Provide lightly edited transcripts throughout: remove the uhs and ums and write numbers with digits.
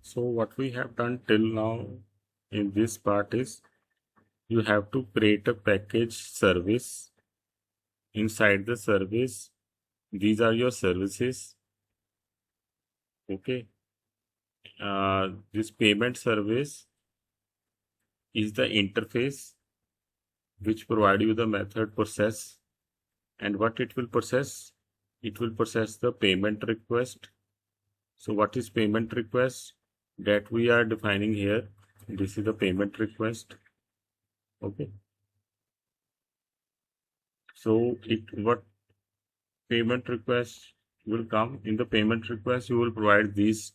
So what we have done till now in this part is you have to create a package service. Inside the service, these are your services. Okay. This payment service is the interface which provide you the method process, and what it will process? It will process the payment request. So what is payment request? That we are defining here. This is the payment request. Okay. So what payment request will come in the payment request? You will provide these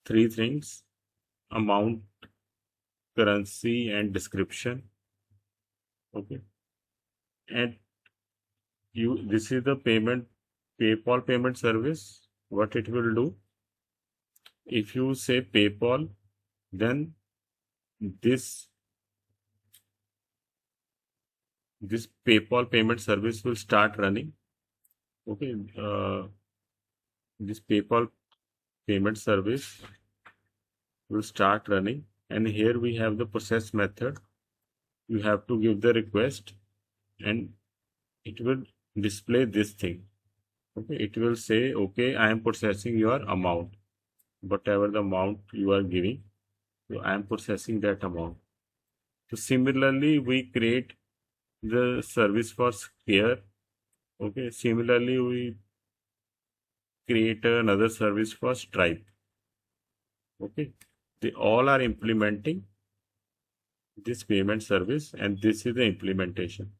three things: amount, currency, and description. Okay. And this is the PayPal payment service. What it will do? If you say PayPal, then this PayPal payment service will start running. Okay. This PayPal payment service will start running, and here we have the process method. You have to give the request, and it will display this thing. Okay, it will say, okay, I am processing your amount, whatever the amount you are giving, so I am processing that amount. So similarly, we create the service for Square. Okay, similarly, we create another service for Stripe. Okay, they all are implementing this payment service, and this is the implementation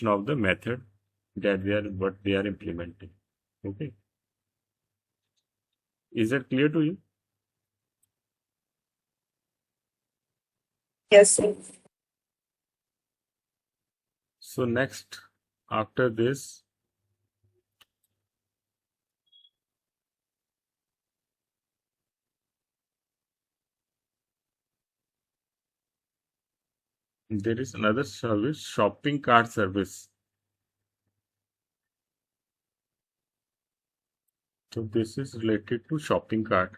of the method that they are implementing. Okay, is that clear to you? Yes, sir. So next, after this, there is another service, shopping cart service. So this is related to shopping cart,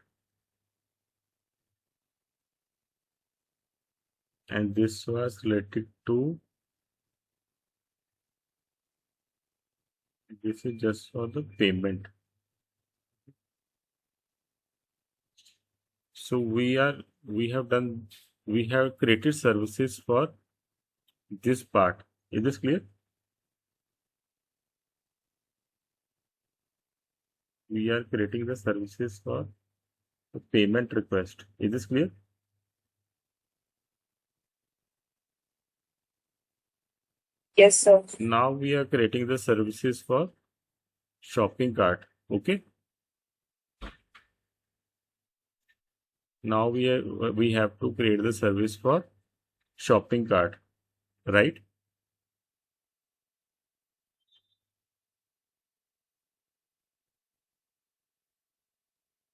and this was related to, this is just for the payment. So we have created services for this part. Is this clear? We are creating the services for the payment request. Is this clear? Yes, sir. Now we are creating the services for shopping cart. Okay. Now we have to create the service for shopping cart, right?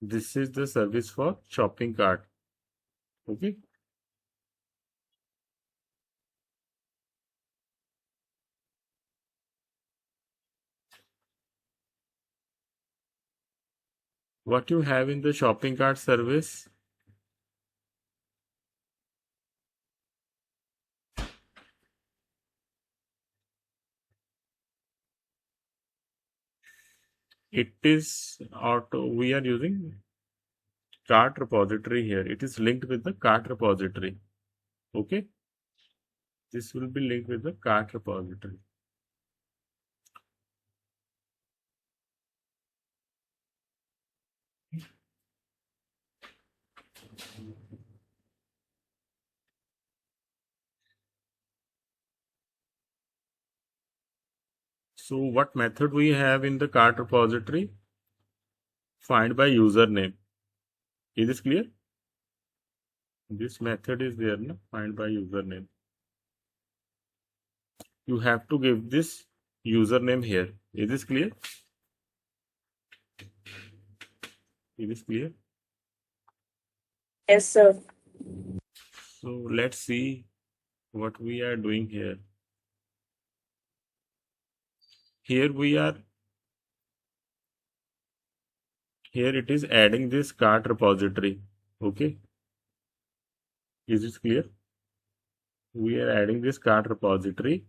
This is the service for shopping cart. Okay. What you have in the shopping cart service? It is auto. We are using cart repository here. It is linked with the cart repository. Okay. This will be linked with the cart repository. So what method we have in the cart repository? Find by username. Is this clear? This method is there, no? Find by username. You have to give this username here. Is this clear? Is this clear? Yes, sir. So let's see what we are doing here. Here we are here it is adding this cart repository. Okay, is it clear? We are adding this cart repository,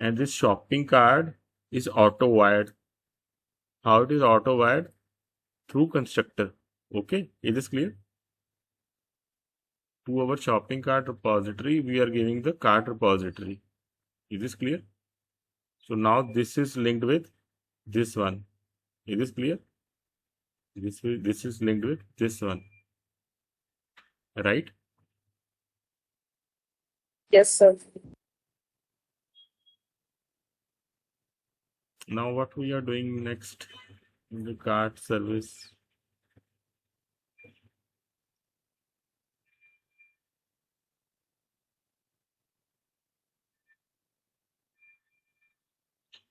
and this shopping cart is auto wired. How it is auto wired? Through constructor. Okay, is this clear? To our shopping cart repository, we are giving the cart repository. Is this clear? So now this is linked with this one. Is this clear? This is linked with this one, right? Yes, sir. Now what we are doing next in the cart service?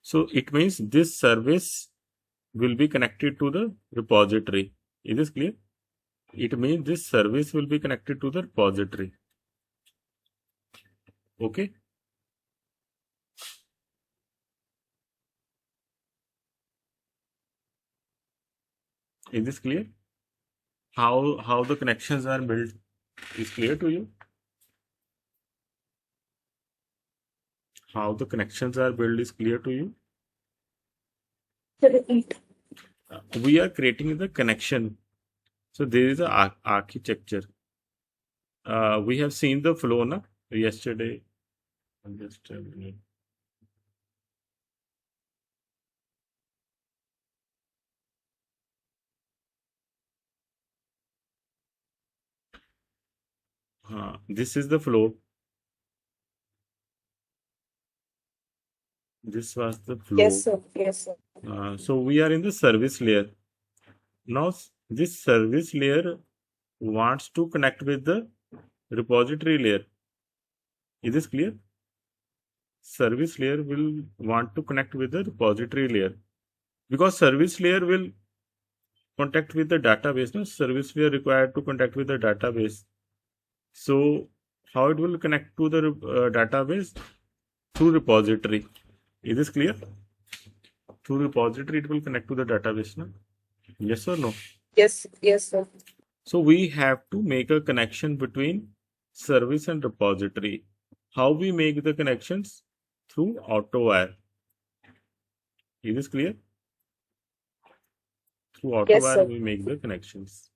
So it means this service will be connected to the repository. Is this clear? It means this service will be connected to the repository. Okay. Is this clear? How the connections are built is clear to you? How the connections are built is clear to you? Repeat. We are creating the connection. So there is a architecture. We have seen the flow na yesterday. Just a minute. This is the flow. This was the flow. Yes, sir. Yes, sir. So we are in the service layer. Now this service layer wants to connect with the repository layer. Is this clear? Service layer will want to connect with the repository layer, because service layer will contact with the database. No, service layer required to contact with the database. So how it will connect to the database? Through repository. Is this clear? Through repository it will connect to the database. No? Yes or no? Yes, yes, sir. So we have to make a connection between service and repository. How we make the connections? Through AutoWire. Is this clear? Through AutoWire Yes, sir. we make the connections.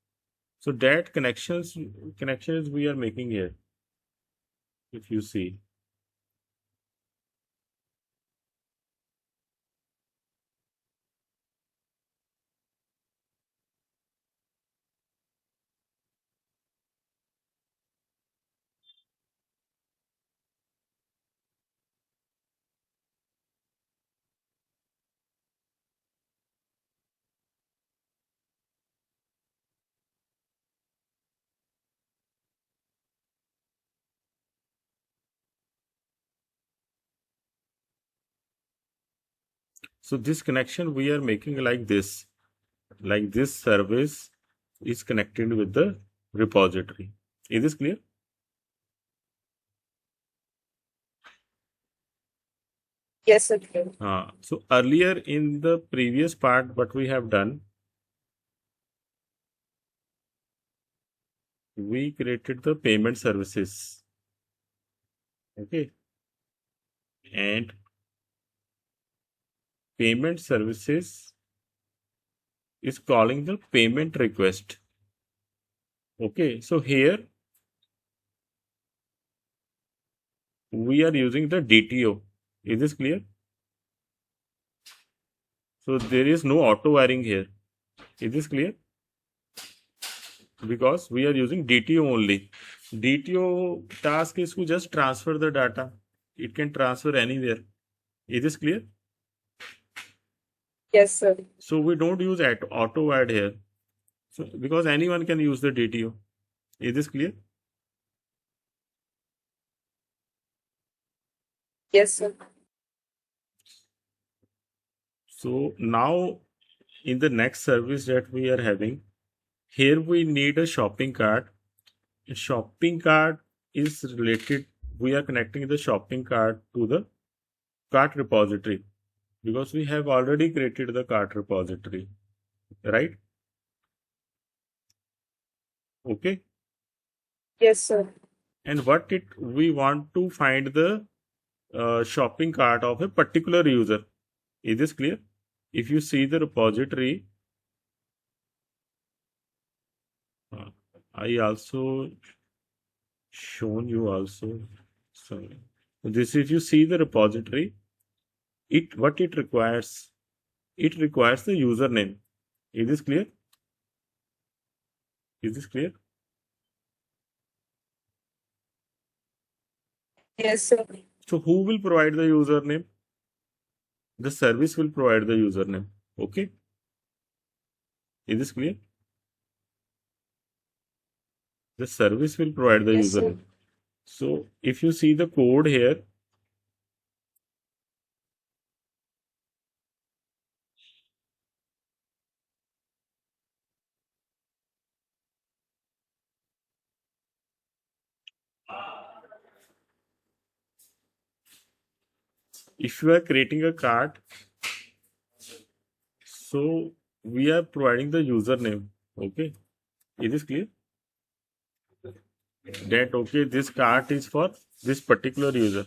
So that connections we are making here. If you see. So this connection we are making like this. Like this service is connected with the repository. Is this clear? Yes, sir. So earlier in the previous part, what we have done, we created the payment services. Okay. And payment services is calling the payment request. Okay. So here we are using the DTO. Is this clear? So there is no auto wiring here. Is this clear? Because we are using DTO only. DTO task is to just transfer the data. It can transfer anywhere. Is this clear? Yes, sir. So we don't use auto wired here. So because anyone can use the DTO. Is this clear? Yes, sir. So now in the next service that we are having, here we need a shopping cart. A shopping cart is related. We are connecting the shopping cart to the cart repository, because we have already created the cart repository. right? Okay. Yes, sir. And what it we want to find the shopping cart of a particular user. Is this clear? If you see the repository, uh, I also shown you also. So this, if you see the repository, it what it requires. It requires the username. Is this clear? Is this clear? Yes, sir. So who will provide the username? The service will provide the username. Okay. Is this clear? The service will provide the Yes, sir. username. So if you see the code here, if you are creating a cart, so we are providing the username. Okay. Is this clear? That okay, this cart is for this particular user.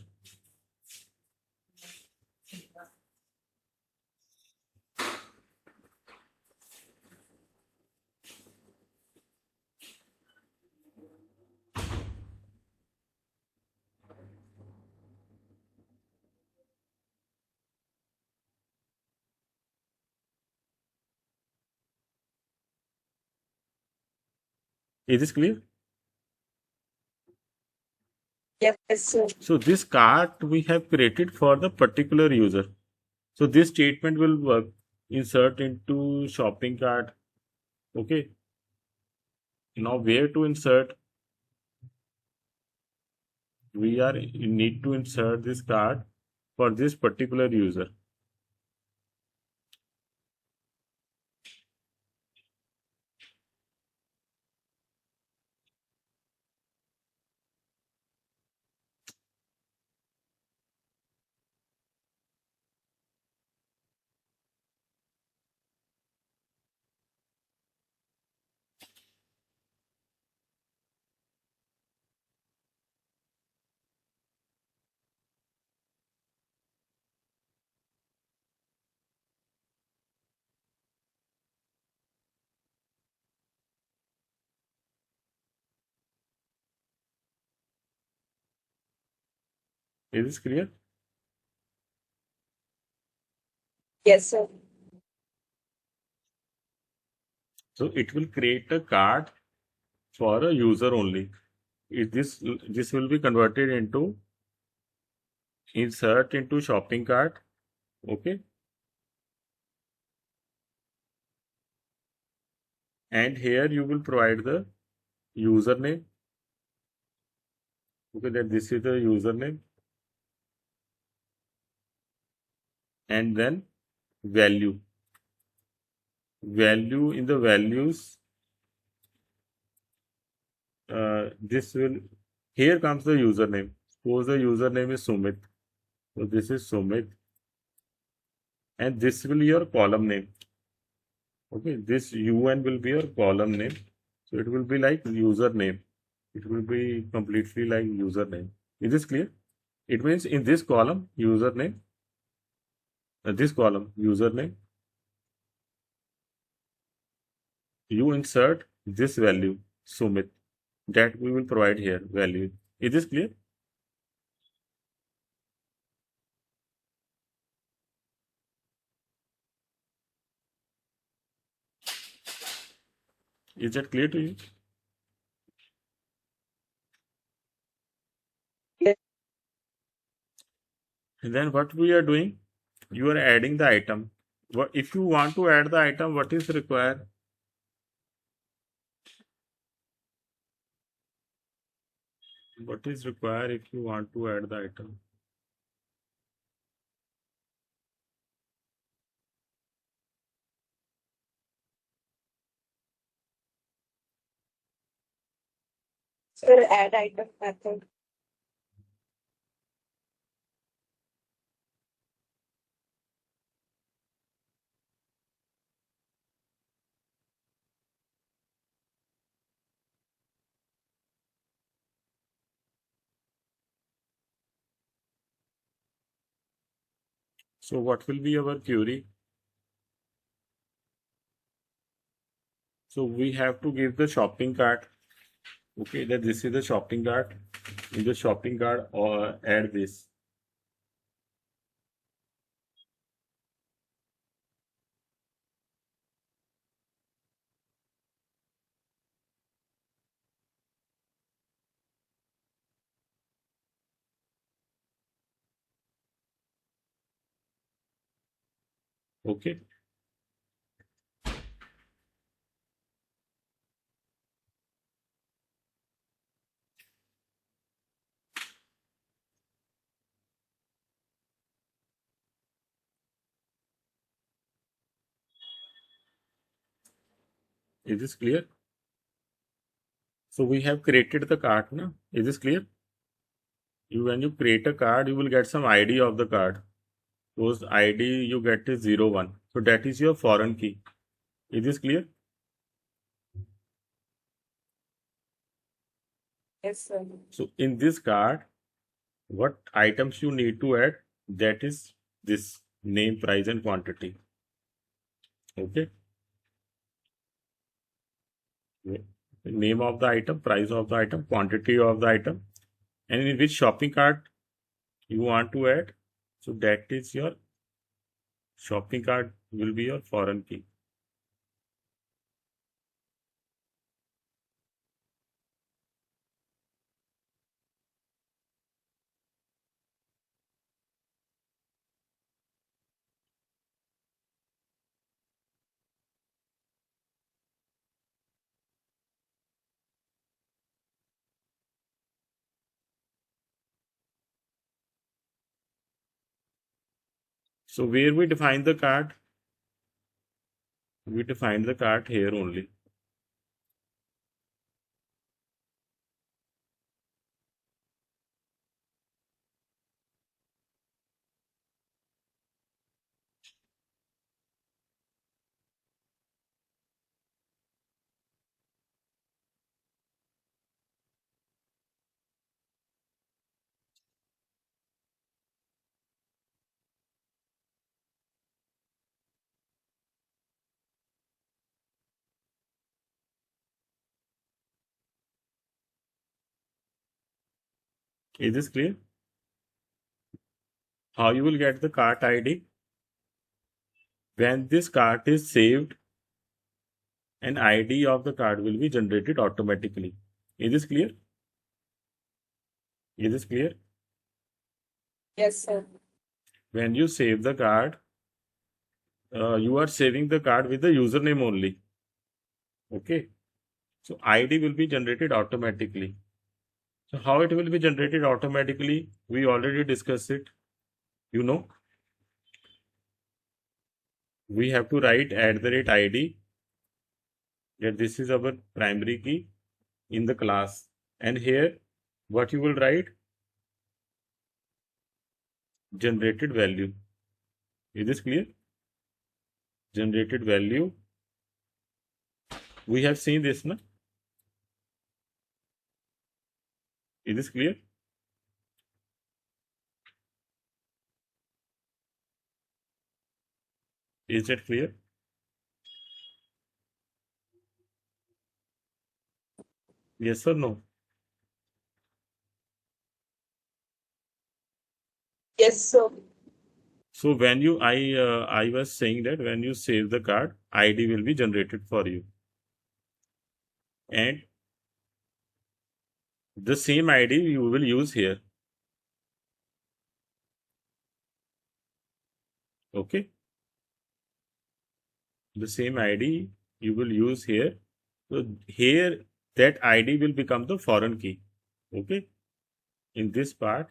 Is this clear? Yes, sir. So this cart we have created for the particular user. So this statement will work. Insert into shopping cart. Okay. Now where to insert? We are need to insert this cart for this particular user. Is this clear? Yes, sir. So it will create a cart for a user only. This will be converted into insert into shopping cart. Okay. And here you will provide the username. Okay, that this is the username. And then value. Value in the values. This will here comes the username. Suppose the username is Sumit. So this is Sumit. And this will be your column name. Okay, this UN will be your column name. So it will be like username. It will be completely like username. Is this clear? It means in this column, username, this column, username, you insert this value, Sumit, that we will provide here, value. Is this clear? Is that clear to you? Yes, And then what we are doing, you are adding the item. What if you want to add the item, what is required? What is required if you want to add the item? sir. Add item method. So what will be our query? So we have to give the shopping cart. Okay, that this is the shopping cart. In the shopping cart, or add this. Okay. Is this clear? So we have created the cart now. Is this clear? When you create a card, you will get some ID of the card. Those ID you get is 01. So that is your foreign key. Is this clear? Yes, sir. So in this card, what items you need to add? That is this name, price, and quantity. Okay. Name of the item, price of the item, quantity of the item, and in which shopping cart you want to add. So that is your shopping cart will be your foreign key. So where we define the cart? We define the cart here only. Is this clear? How you will get the cart ID? When this cart is saved, an ID of the card will be generated automatically. Is this clear? Is this clear? Yes, sir. When you save the card, you are saving the card with the username only. Okay. So ID will be generated automatically. So how it will be generated automatically? We already discussed it. You know, we have to write @ID that this is our primary key in the class. And here, what you will write? Generated value. Is this clear? Generated value. We have seen this, na? Is this clear? Is that clear? Yes or no? Yes, sir. So when I was saying that when you save the card, ID will be generated for you, and the same ID you will use here. Okay, the same ID you will use here. So here that ID will become the foreign key. Okay, in this part,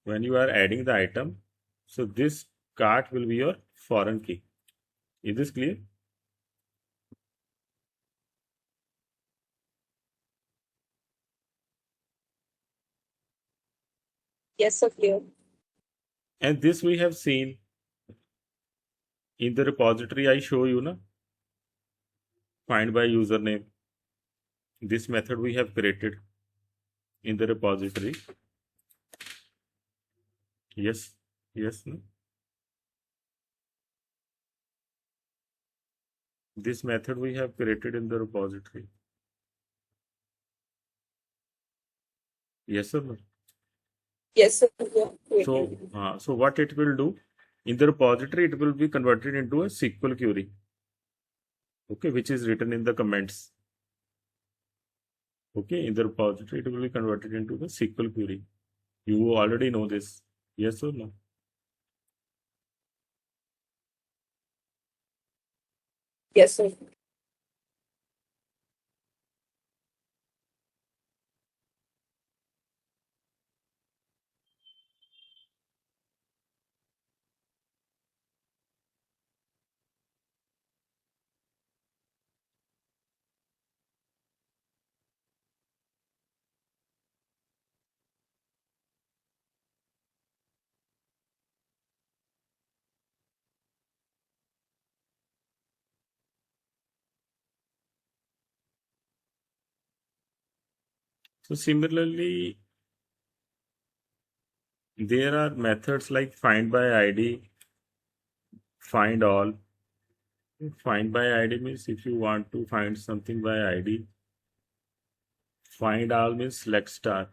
when you are adding the item, so this card will be your foreign key. Is this clear? Yes, sir. Clear. And this we have seen in the repository I show you, na? Find by username. This method we have created in the repository. Yes, yes, no? This method we have created in the repository. Yes or no? Yes, sir. Yeah. So what it will do in the repository, it will be converted into a SQL query, okay, which is written in the comments. Okay, in the repository, it will be converted into the SQL query. You already know this. Yes or no? Yes, sir. So similarly, there are methods like find by ID, find all. Find by ID means if you want to find something by ID. Find all means select star.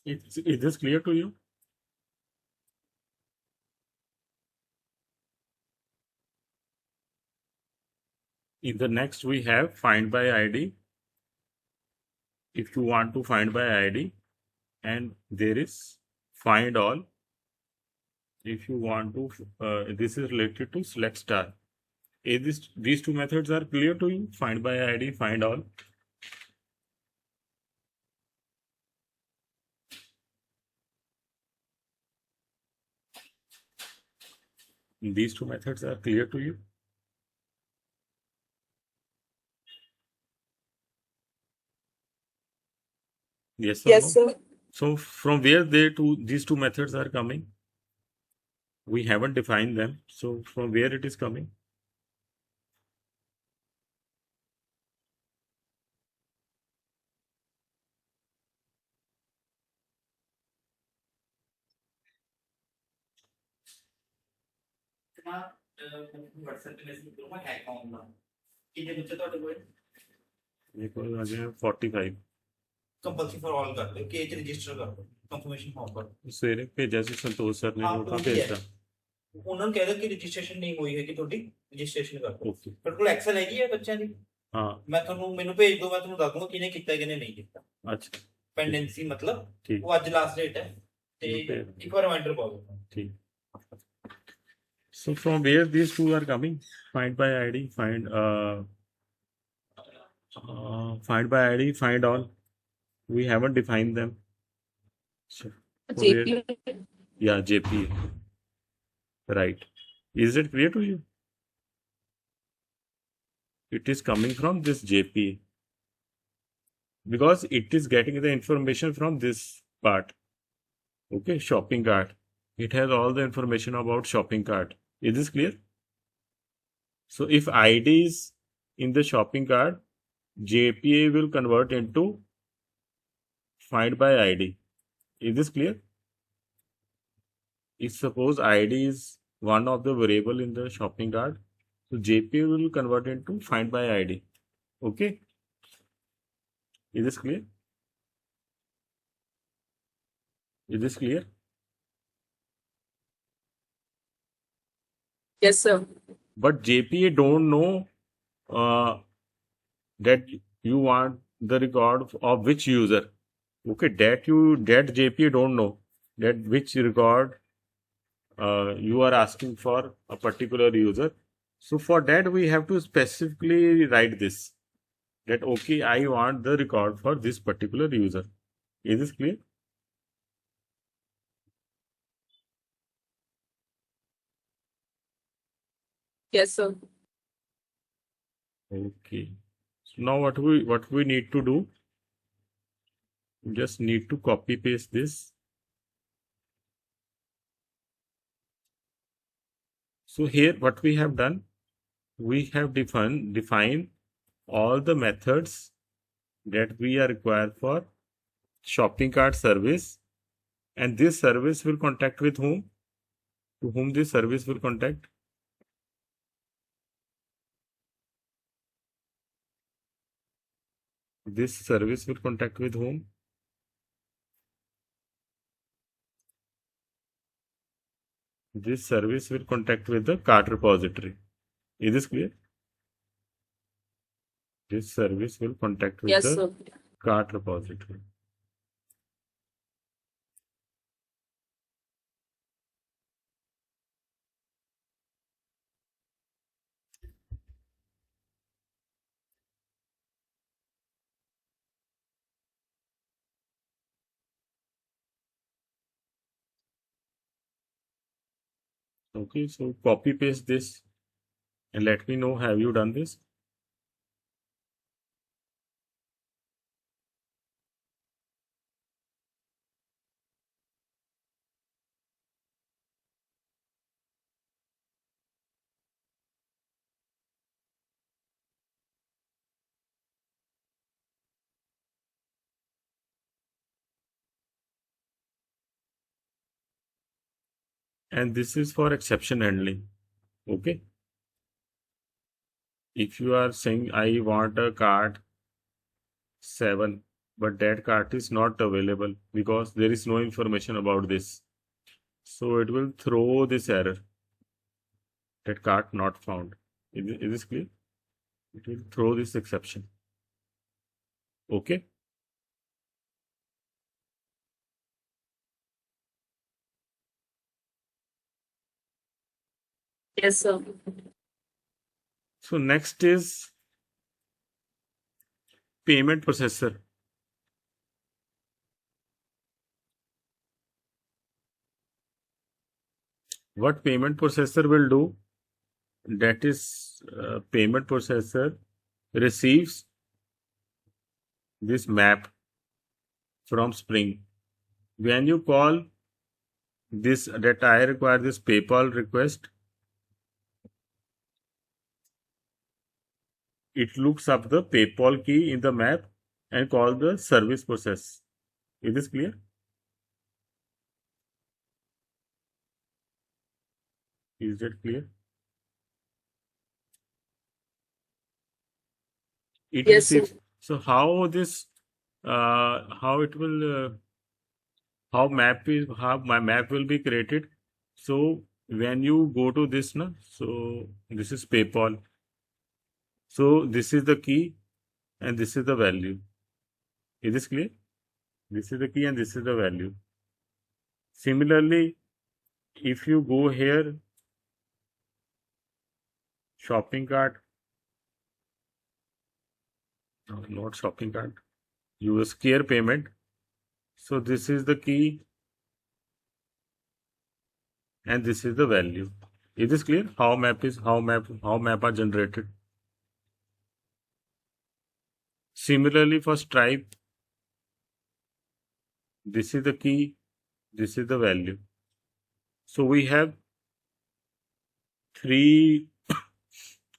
Is this clear to you? In the next, we have find by ID. If you want to find by ID, and there is find all. If you want to, this is related to select star. These two methods are clear to you? Find by ID, find all. These two methods are clear to you? Yes or Yes, no? sir. So from where these two methods are coming? We haven't defined them. So from where it is coming? ये कोई आ गया 45 compulsory for all कर दो cage register कर दो confirmation form पर सवेरे भेजा सी संतोष सर ने हाँ, वो कहाँ वो भी है। भेजता ਉਹਨਾਂ ਨੂੰ ਕਹਿ ਦਿਓ ਕਿ ਰਜਿਸਟ੍ਰੇਸ਼ਨ ਨਹੀਂ ਹੋਈ ਹੈਗੀ ਤੁਹਾਡੀ, ਰਜਿਸਟ੍ਰੇਸ਼ਨ ਕਰ ਦਿਓ। ਓਕੇ ਤੁਹਾਡੇ ਕੋਲ ਐਕਸਲ ਹੈਗੀ ਹੈ ਬੱਚਿਆਂ ਦੀ? ਹਾਂ ਮੈਨੂੰ ਭੇਜ ਦਿਓ, ਮੈਂ ਤੁਹਾਨੂੰ ਦੱਸ ਦੂੰਗਾ ਕਿਹਨੇ ਕੀਤਾ ਕਿਹਨੇ ਨਹੀਂ ਕੀਤਾ। ਅੱਛਾ ਪੈਂਡੈਂਸੀ ਮਤਲਬ ਠੀਕ ਉਹ ਅੱਜ ਲਾਸਟ ਡੇਟ ਹੈ ਤੇ ਇੱਕ ਵਾਰ ਰਿਮਾਈਂਡਰ ਪਾ ਦਿਓ। ਠੀਕ so from where these two are coming? Find by id, find by id, find all. We haven't defined them. So where, JP. yeah, jp, right. Is it clear to you? It is coming from this jp because it is getting the information from this part. Okay, shopping cart. It has all the information about shopping cart. Is this clear? So if id is in the shopping cart, jpa will convert into find by id. Is this clear? If suppose id is one of the variable in the shopping cart, so jpa will convert into find by id. Okay, is this clear? Is this clear? Yes, sir. But jpa don't know that you want the record of which user. Okay, that jpa don't know that which record you are asking for a particular user. So for that we have to specifically write this, that okay, I want the record for this particular user. Is this clear? Yes, sir. Okay, so now what we need to do, we just need to copy paste this. So here what we have done, we have defined all the methods that we are required for shopping cart service, and this service will contact with whom? To whom this service will contact? This service will contact with whom? This service will contact with the cart repository. Is this clear? This service will contact with Yes, the sir. cart repository. Okay, so copy paste this and let me know, have you done this? And this is for exception handling. Okay, if you are saying I want a cart 7, but that cart is not available because there is no information about this, so it will throw this error, that cart not found. Is this clear? It will throw this exception. Okay, Yes, sir. so next is payment processor. What payment processor will do, that is payment processor receives this map from Spring. When you call this, that I require this PayPal request, it looks up the PayPal key in the map and call the service process. Is this clear? Is that clear? It Yes, sir. receives. So how this, how it will, how my map will be created? So when you go to this, na, so this is PayPal. So this is the key and this is the value. Is this clear? This is the key and this is the value. Similarly, if you go here, shopping cart, no, not shopping cart, use care payment. So this is the key and this is the value. Is this clear? How map are generated? Similarly for Stripe, this is the key, this is the value. So we have three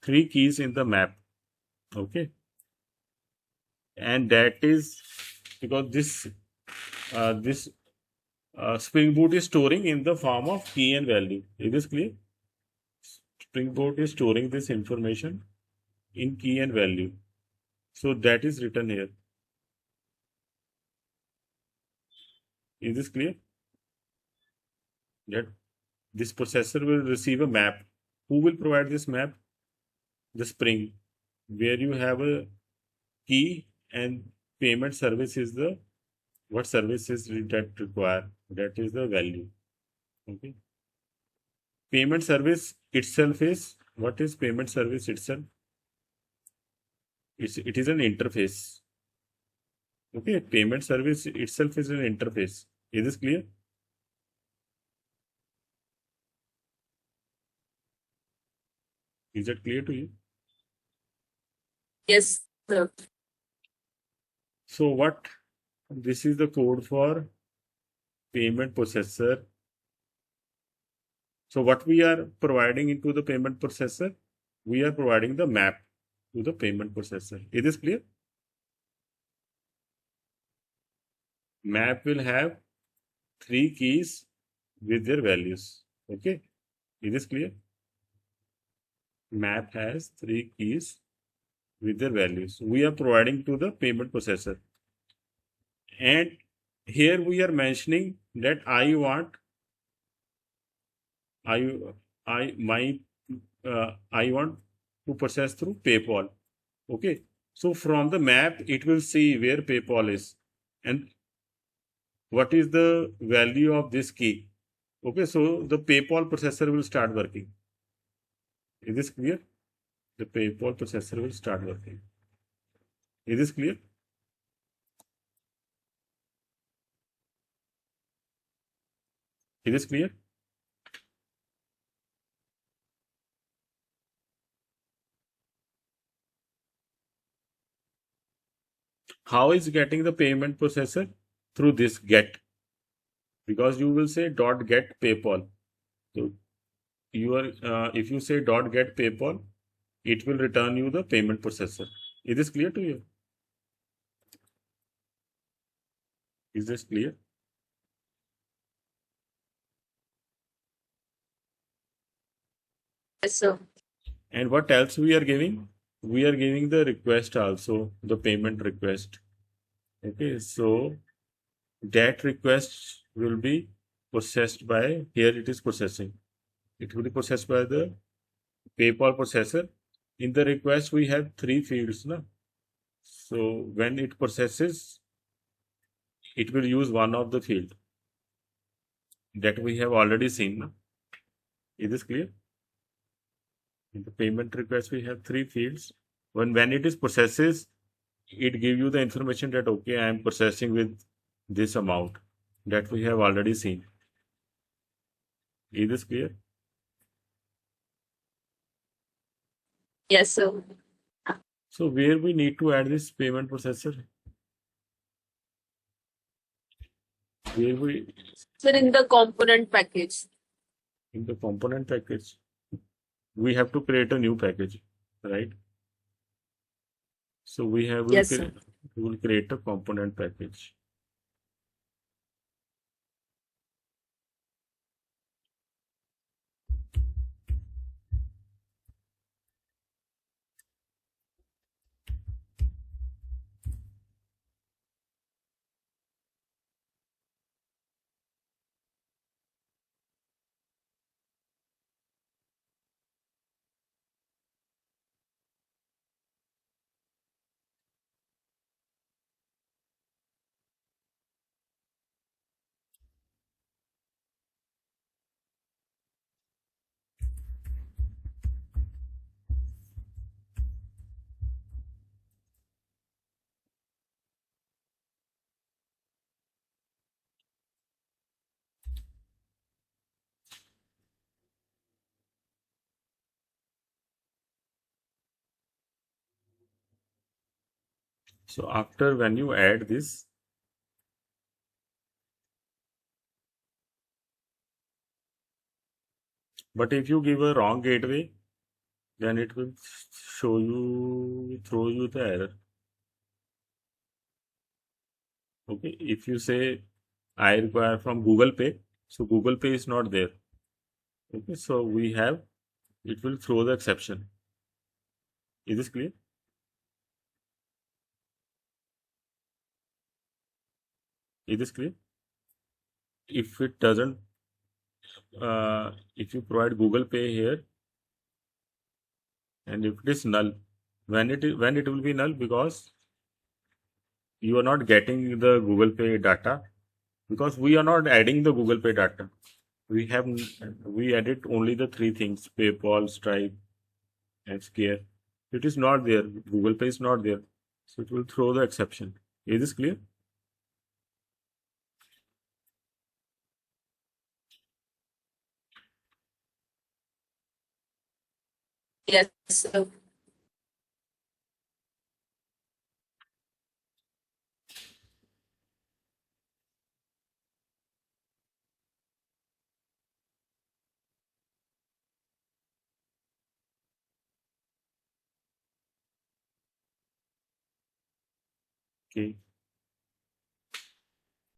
keys in the map. Okay, and that is because this Spring Boot is storing in the form of key and value. Is this clear? Spring Boot is storing this information in key and value. So that is written here. Is this clear? That this processor will receive a map. Who will provide this map? The Spring, where you have a key and payment service is the what services that require. That is the value. Okay. Payment service itself is what is payment service itself? It is an interface. Okay, payment service itself is an interface. Is this clear? Is that clear to you? Yes, sir. So what? This is the code for payment processor. So what we are providing into the payment processor? We are providing the map to the payment processor. Is this clear? Map will have three keys with their values. Okay. Is this clear? Map has three keys with their values. We are providing to the payment processor. And here we are mentioning that I want to process through PayPal. Okay. So from the map, it will see where PayPal is and what is the value of this key. Okay. So the PayPal processor will start working. Is this clear? The PayPal processor will start working. Is this clear? Is this clear? How is getting the payment processor? Through this get. Because you will say dot get PayPal. So you are if you say dot get PayPal, it will return you the payment processor. Is this clear to you? Is this clear? Yes, sir. And what else we are giving? We are giving the request also, the payment request. Okay, so that request will be processed by, here it is processing. It will be processed by the PayPal processor. In the request, we have three fields. Na? So when it processes, it will use one of the field that we have already seen. Na? Is this clear? In the payment request, we have three fields. When it is processes, it gives you the information that, okay, I am processing with this amount that we have already seen. Is this clear? Yes, sir. So where we need to add this payment processor? Where we Sir, in the component package. in the component package, we have to create a new package, right? So we Yes, sir. will create a component package. So after when you add this, but if you give a wrong gateway, then it will throw you the error. Okay, if you say I require from Google Pay, so Google Pay is not there. Okay, so we have, it will throw the exception. Is this clear? Is this clear? If it doesn't, if you provide Google Pay here, and if it is null, when it will be null, because you are not getting the Google Pay data, because we are not adding the Google Pay data. We edit only the three things: PayPal, Stripe, and Square. It is not there. Google Pay is not there, so it will throw the exception. Is this clear? Yes, sir. Okay.